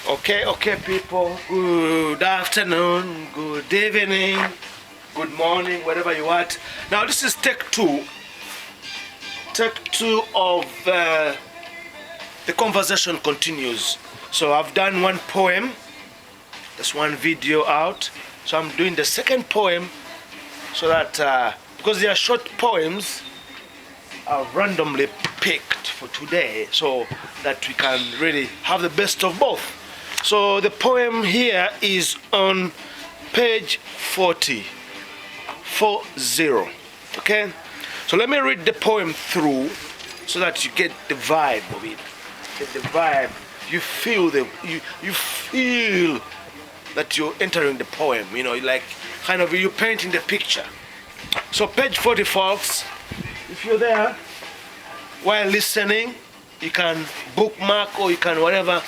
Okay, people. Good afternoon, good evening, good morning, wherever you are. Now, this is take two. Take two of the conversation continues. So, I've done one poem. There's one video out. So, I'm doing the second poem so that, because they are short poems, I've randomly picked for today so that we can really have the best of both. So the poem here is on page 40. Okay? So let me read the poem through so that you get the vibe of it. Get the vibe. You feel you feel that you're entering the poem, like kind of you're painting the picture. So page 40, folks. If you're there while listening, you can bookmark or you can whatever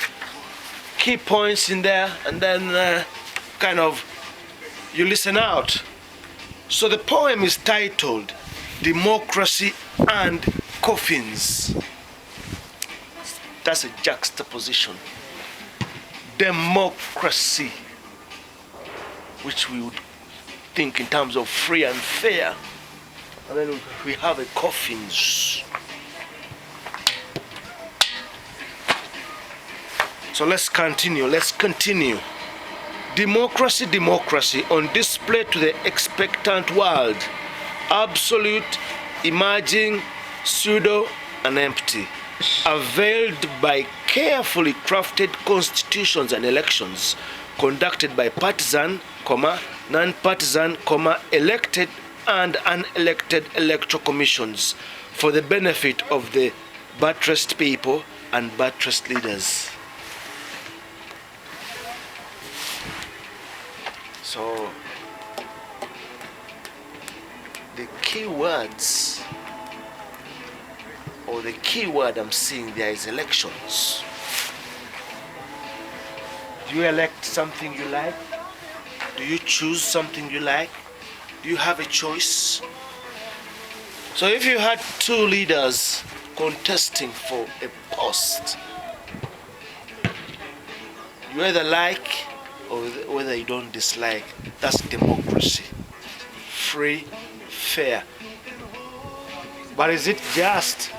key points in there, and then you listen out. So the poem is titled Democracy and Coffins. That's a juxtaposition. Democracy, which we would think in terms of free and fair, and then we have a coffins. So let's continue. Democracy on display to the expectant world. Absolute, emerging, pseudo, and empty. Availed by carefully crafted constitutions and elections conducted by partisan, non-partisan, elected and unelected electoral commissions for the benefit of the buttressed people and buttressed leaders. So, the key words, or the key word I'm seeing there is elections. Do you elect something you like? Do you choose something you like? Do you have a choice? So if you had two leaders contesting for a post, you either like or whether you don't dislike, that's democracy. Free, fair. But is it just?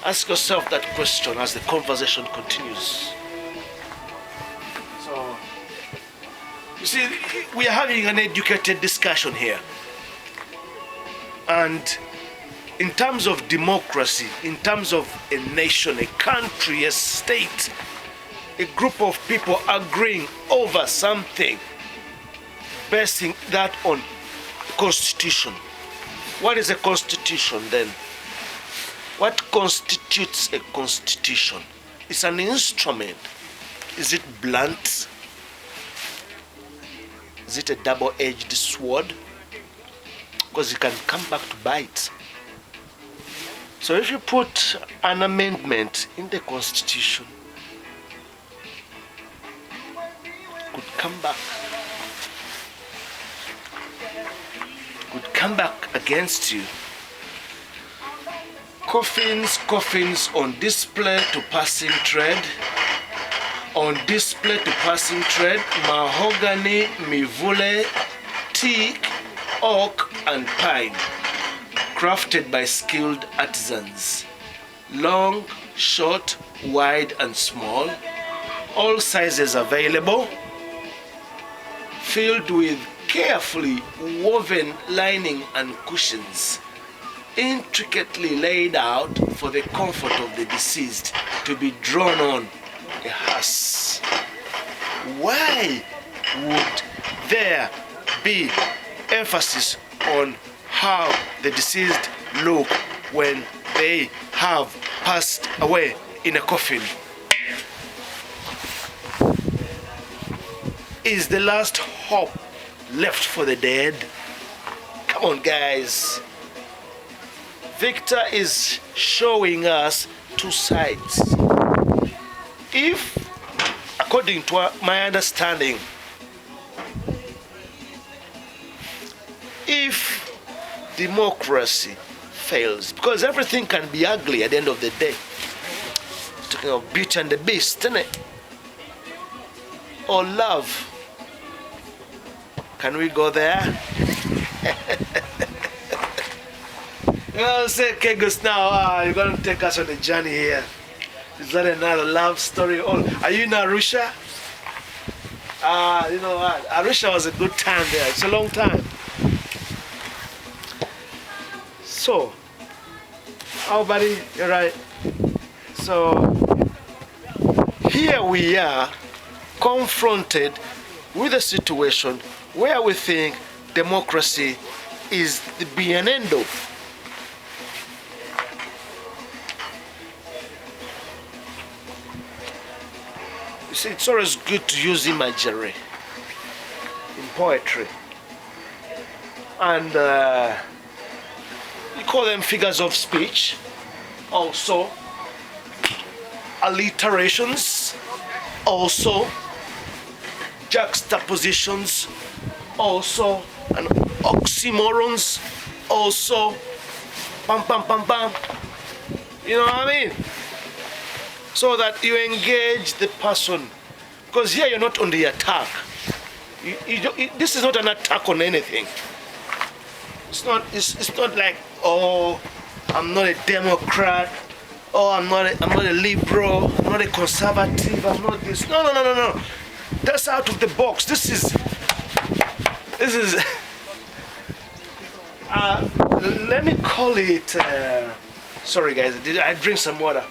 Ask yourself that question as the conversation continues. So, you see, we are having an educated discussion here. And in terms of democracy, in terms of a nation, a country, a state, a group of people agreeing over something, basing that on constitution. What is a constitution then? What constitutes a constitution? It's an instrument. Is it blunt? Is it a double-edged sword? Because it can come back to bite. So if you put an amendment in the constitution, it could come back against you. Coffins on display to passing trade. On display to passing trade, mahogany, mivule, teak, oak, and pine. Crafted by skilled artisans. Long, short, wide, and small. All sizes available. Filled with carefully woven lining and cushions. Intricately laid out for the comfort of the deceased to be drawn on a hearse. Why would there be emphasis on how the deceased look when they have passed away in a coffin? Is the last hope left for the dead? Come on, guys. Victor is showing us two sides. If, according to my understanding, if democracy fails, because everything can be ugly at the end of the day. Talking of Beauty and the Beast, isn't it? Or love. Can we go there? Say, Kegos, now you're going to take us on a journey here. Is that another love story? Are you in Arusha? You know what? Arusha was a good time there. It's a long time. So, oh, buddy, you're right. So, here we are confronted with a situation where we think democracy is the be and end of. You see, it's always good to use imagery in poetry. And you call them figures of speech, also alliterations, also juxtapositions, also and oxymorons, also pam pam pam pam. You know what I mean? So that you engage the person, because here you're not on the attack. This is not an attack on anything. It's not like, oh, I'm not a Democrat, oh, I'm not a liberal, I'm not a conservative, I'm not this. No. That's out of the box. This is let me call it sorry guys, I drink some water.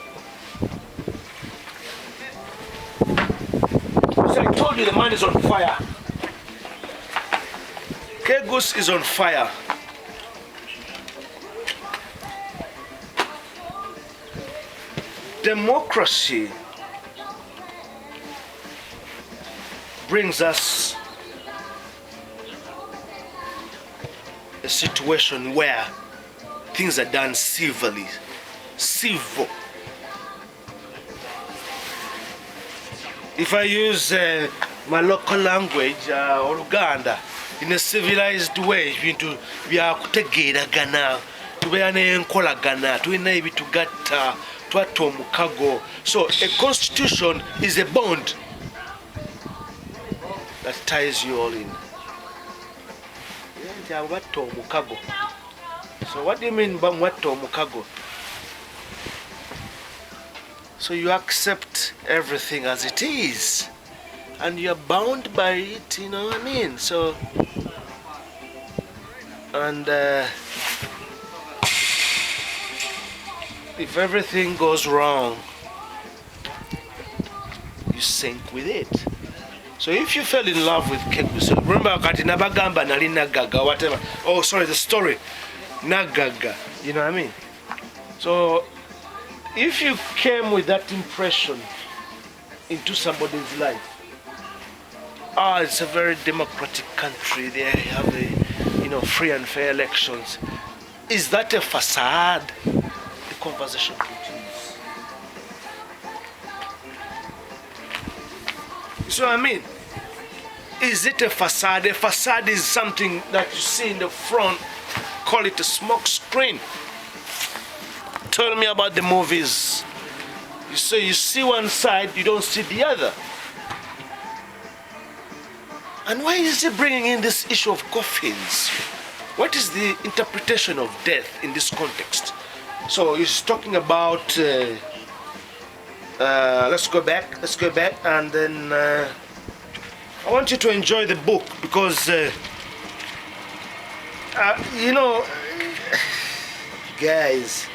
So I told you the man is on fire. Kegus is on fire. Democracy brings us a situation where things are done civilly. Civil. If I use my local language or Uganda in a civilized way, bintu byakutegeeragana, tubeera n'enkolagana, tulina ebitugatta, twatta omukago. So a constitution is a bond that ties you all in. So what do you mean by mwatta omukago? So you accept everything as it is, and you're bound by it, you know what I mean? So, and if everything goes wrong, you sink with it. So if you fell in love with Keku, so remember kati nabagamba nali nagaga, whatever. Oh, sorry, the story. Nagaga, you know what I mean? So if you came with that impression into somebody's life, it's a very democratic country, they have free and fair elections. Is that a facade? The conversation continues. You see what I mean? Is it a facade? A facade is something that you see in the front, call it a smoke screen. Tell me about the movies. You see one side, you don't see the other. And why is he bringing in this issue of coffins? What is the interpretation of death in this context? So he's talking about, let's go back, and then I want you to enjoy the book because, guys,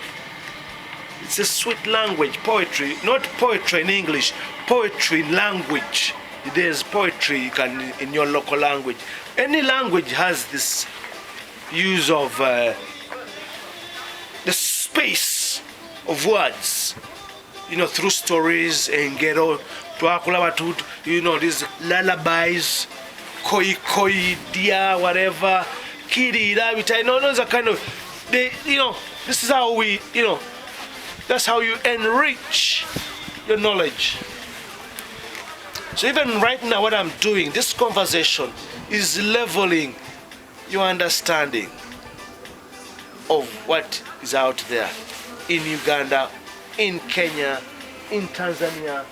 it's a sweet language, poetry, not poetry in English, poetry in language. There's poetry you can in your local language. Any language has this use of the space of words, through stories and ghetto, these lullabies, koi, dia, whatever, kiri, those are kind of, this is how we, that's how you enrich your knowledge. So even right now what I'm doing, this conversation is leveling your understanding of what is out there in Uganda, in Kenya, in Tanzania,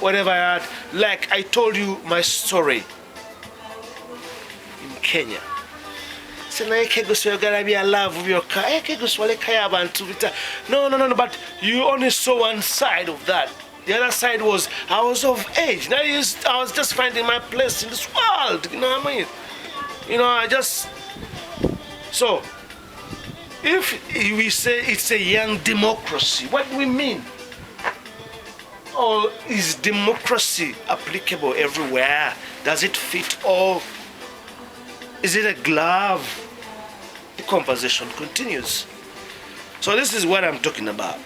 whatever I had. Like I told you my story in Kenya. No, but you only saw one side of that. The other side was I was of age. Now I was just finding my place in this world. You know what I mean? So if we say it's a young democracy, what do we mean? Or is democracy applicable everywhere? Does it fit all? Is it a glove? The conversation continues. So this is what I'm talking about.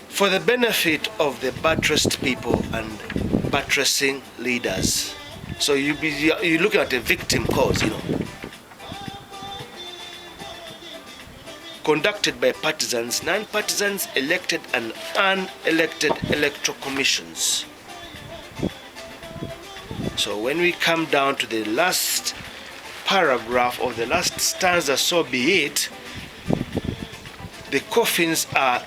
For the benefit of the buttressed people and buttressing leaders. So you're looking at a victim cause, Conducted by partisans, non-partisans, elected and unelected electoral commissions. So when we come down to the last paragraph or the last stanza, so be it, the coffins are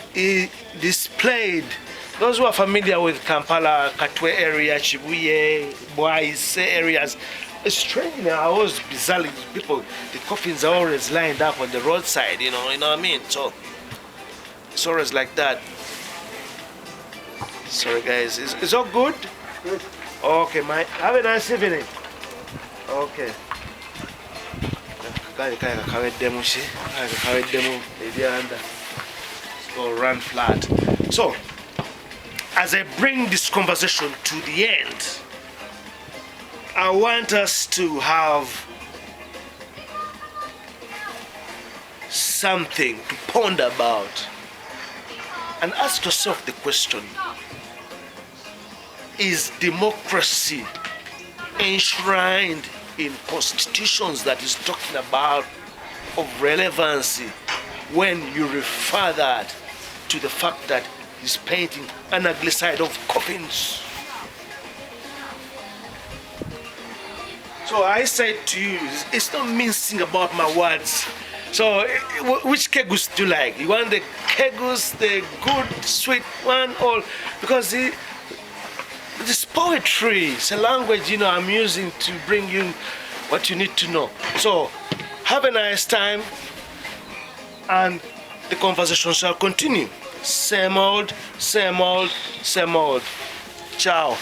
displayed. Those who are familiar with Kampala, Katwe area, Chibuye, Bwaise areas, it's strange. I was bizarrely people. The coffins are always lined up on the roadside. You know what I mean. So it's always like that. Sorry, guys. It's all good. Okay, have a nice evening. Okay. So run flat. So as I bring this conversation to the end, I want us to have something to ponder about and ask yourself the question: is democracy enshrined in constitutions that is talking about of relevancy when you refer that to the fact that he's painting an ugly side of coffins? So I said to you, it's not mincing about my words. So which kegus do you like? You want the kegus, the good, sweet one, or because this poetry, it's a language I'm using to bring you what you need to know. So have a nice time, and the conversation shall continue. Same old, same old, same old. Ciao.